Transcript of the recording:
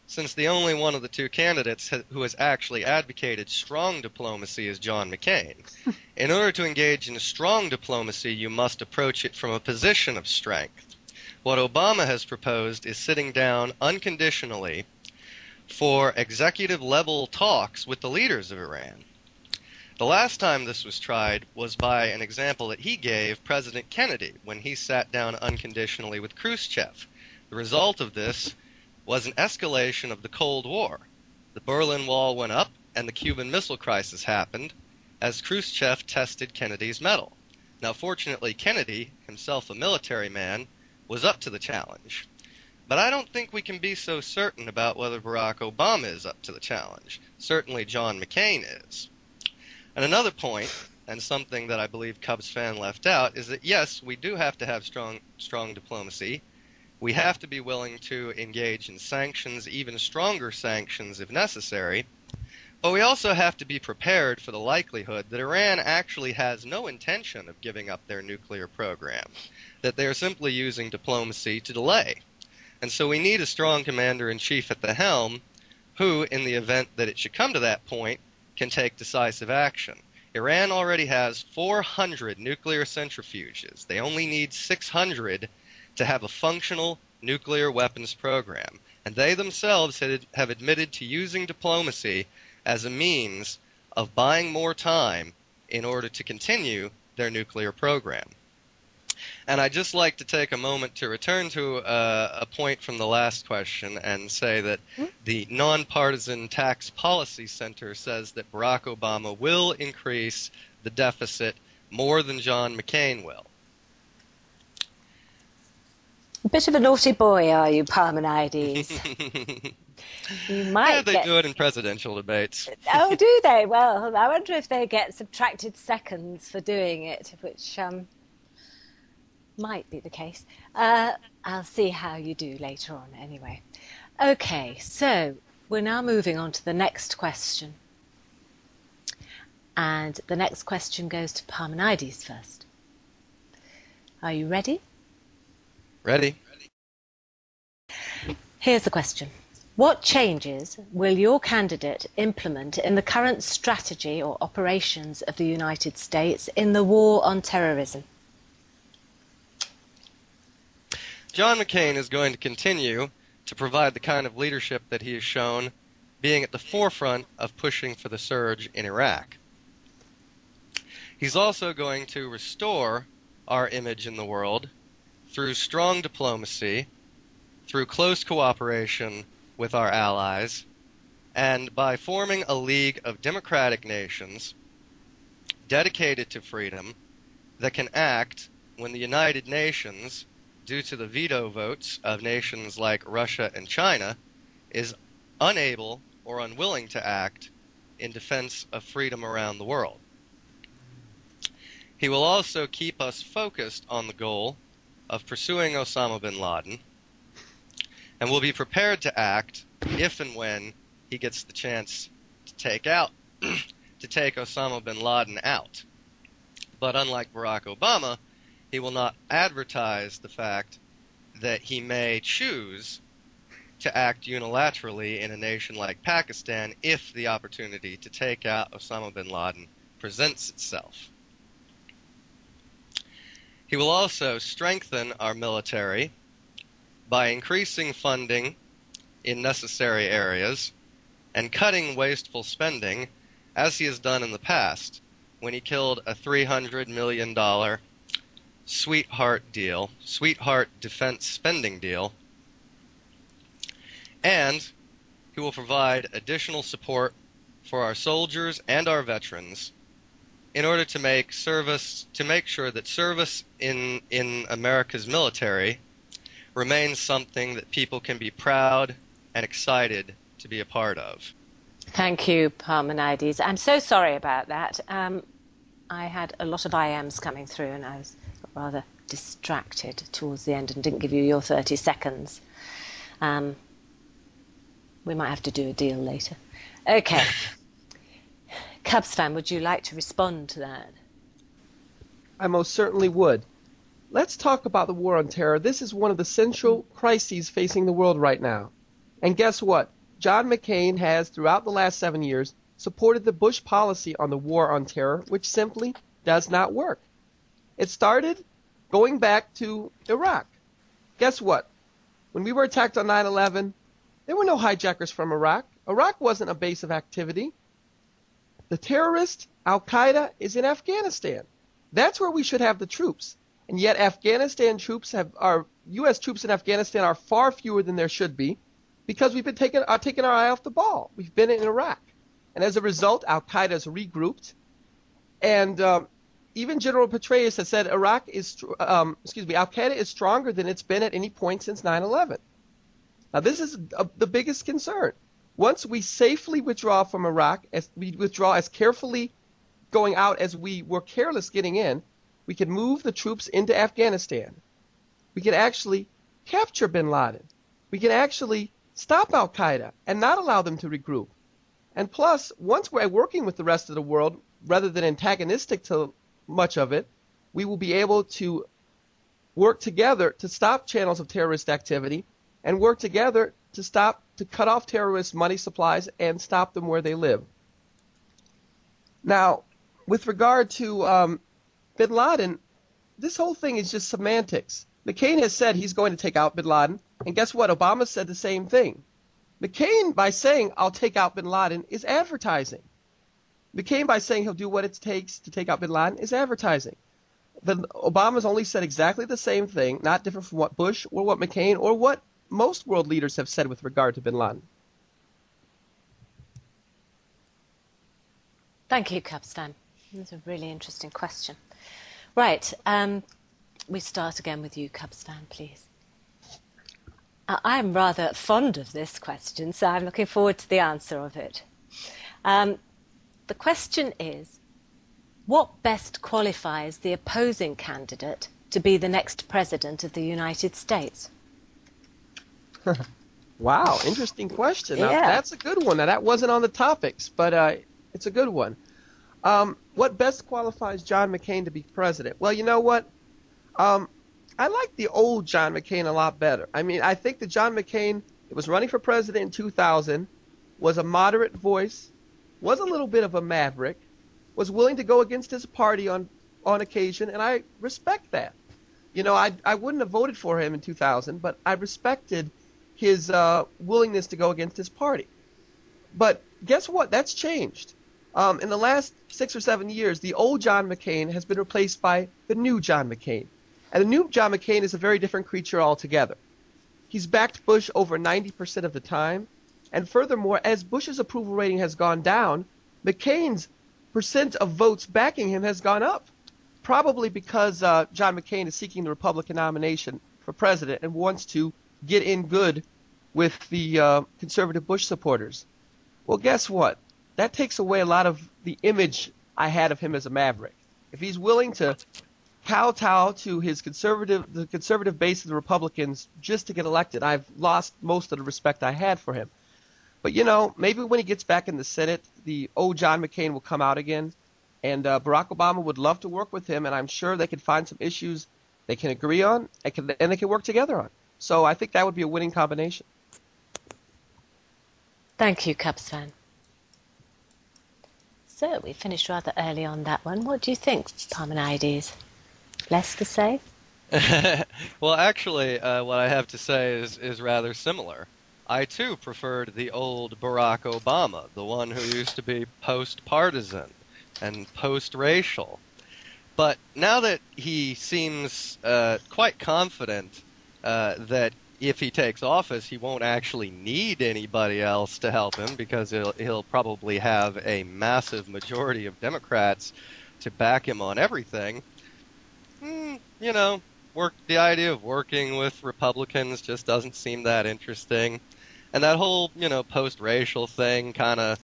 since the only one of the two candidates who has actually advocated strong diplomacy is John McCain. In order to engage in strong diplomacy, you must approach it from a position of strength. What Obama has proposed is sitting down unconditionally for executive-level talks with the leaders of Iran. The last time this was tried was by an example that he gave President Kennedy when he sat down unconditionally with Khrushchev. The result of this was an escalation of the Cold War. The Berlin Wall went up and the Cuban Missile Crisis happened as Khrushchev tested Kennedy's mettle. Now, fortunately, Kennedy, himself a military man, was up to the challenge. But I don't think we can be so certain about whether Barack Obama is up to the challenge. Certainly John McCain is. And another point, and something that I believe Cubsfan left out, is that yes, we do have to have strong diplomacy. We have to be willing to engage in sanctions, even stronger sanctions if necessary. But we also have to be prepared for the likelihood that Iran actually has no intention of giving up their nuclear program, that they are simply using diplomacy to delay. And so we need a strong commander-in-chief at the helm who, in the event that it should come to that point, can take decisive action. Iran already has 400 nuclear centrifuges. They only need 600 to have a functional nuclear weapons program. And they themselves have admitted to using diplomacy as a means of buying more time in order to continue their nuclear program. And I'd just like to take a moment to return to a point from the last question and say that the Nonpartisan Tax Policy Center says that Barack Obama will increase the deficit more than John McCain will. A bit of a naughty boy, are you, Parmaneides? You might they do it in presidential debates. Oh, do they? Well, I wonder if they get subtracted seconds for doing it, which might be the case. I'll see how you do later on anyway. Okay, so we're now moving on to the next question. And the next question goes to Parmaneides first. Are you ready? Ready. Here's the question. What changes will your candidate implement in the current strategy or operations of the United States in the war on terrorism? John McCain is going to continue to provide the kind of leadership that he has shown, being at the forefront of pushing for the surge in Iraq. He's also going to restore our image in the world through strong diplomacy, through close cooperation with our allies, and by forming a league of democratic nations dedicated to freedom that can act when the United Nations, due to the veto votes of nations like Russia and China, is unable or unwilling to act in defense of freedom around the world. He will also keep us focused on the goal of pursuing Osama bin Laden, and will be prepared to act if and when he gets the chance to take Osama bin Laden out. But unlike Barack Obama, he will not advertise the fact that he may choose to act unilaterally in a nation like Pakistan if the opportunity to take out Osama bin Laden presents itself. He will also strengthen our military by increasing funding in necessary areas and cutting wasteful spending, as he has done in the past when he killed a $300 million sweetheart defense spending deal. And he will provide additional support for our soldiers and our veterans in order to make sure that service in America's military remains something that people can be proud and excited to be a part of. Thank you, Parmaneides. I'm so sorry about that. I had a lot of IMs coming through and I was rather distracted towards the end and didn't give you your 30 seconds. We might have to do a deal later. Okay. Cubsfan, would you like to respond to that? I most certainly would. Let's talk about the war on terror. This is one of the central crises facing the world right now. And guess what? John McCain has, throughout the last 7 years, supported the Bush policy on the war on terror, which simply does not work. It started going back to Iraq. Guess what? When we were attacked on 9/11, there were no hijackers from Iraq. Iraq wasn't a base of activity. The terrorist, Al-Qaeda, is in Afghanistan. That's where we should have the troops. And yet Afghanistan troops our U.S. troops in Afghanistan are far fewer than there should be because we've been taking our eye off the ball. We've been in Iraq. And as a result, Al-Qaeda has regrouped. And even General Petraeus has said Al-Qaeda is stronger than it's been at any point since 9/11. Now, this is the biggest concern. Once we safely withdraw from Iraq, as we withdraw as carefully going out as we were careless getting in, we can move the troops into Afghanistan. We can actually capture bin Laden. We can actually stop Al-Qaeda and not allow them to regroup. And plus, once we're working with the rest of the world, rather than antagonistic to much of it, we will be able to work together to stop channels of terrorist activity and work together to cut off terrorist money supplies and stop them where they live. Now, with regard to bin Laden, this whole thing is just semantics. McCain has said he's going to take out bin Laden, and guess what? Obama said the same thing. McCain, by saying, I'll take out bin Laden, is advertising. McCain, by saying he'll do what it takes to take out bin Laden, is advertising. Obama's only said exactly the same thing, not different from what Bush or what McCain or what most world leaders have said with regard to bin Laden. Thank you, Cubsfan. That's a really interesting question. Right, we start again with you, Cubsfan, please. I'm rather fond of this question, so I'm looking forward to the answer of it. The question is, what best qualifies the opposing candidate to be the next president of the United States? Wow, interesting question. Now, Yeah. that's a good one. Now, that wasn't on the topics, but it's a good one. What best qualifies John McCain to be president? Well, you know what? I like the old John McCain a lot better. I mean, I think that John McCain, that was running for president in 2000, was a moderate voice, was a little bit of a maverick, was willing to go against his party on occasion, and I respect that. You know, I wouldn't have voted for him in 2000, but I respected his willingness to go against his party. But guess what? That's changed. In the last 6 or 7 years, the old John McCain has been replaced by the new John McCain. And the new John McCain is a very different creature altogether. He's backed Bush over 90% of the time. And furthermore, as Bush's approval rating has gone down, McCain's percent of votes backing him has gone up. Probably because John McCain is seeking the Republican nomination for president and wants to get in good with the conservative Bush supporters. Well, guess what? That takes away a lot of the image I had of him as a maverick. If he's willing to kowtow to the conservative base of the Republicans just to get elected, I've lost most of the respect I had for him. But, you know, maybe when he gets back in the Senate, the old John McCain will come out again, and Barack Obama would love to work with him, and I'm sure they could find some issues they can agree on and they can work together on. So I think that would be a winning combination. Thank you, Cubsfan. So we finished rather early on that one. What do you think, Parmaneides? Less to say? Well, actually, what I have to say is rather similar. I, too, preferred the old Barack Obama, the one who used to be post-partisan and post-racial. But now that he seems quite confident that if he takes office, he won't actually need anybody else to help him because he'll probably have a massive majority of Democrats to back him on everything. You know, the idea of working with Republicans just doesn't seem that interesting. And that whole, post-racial thing kind of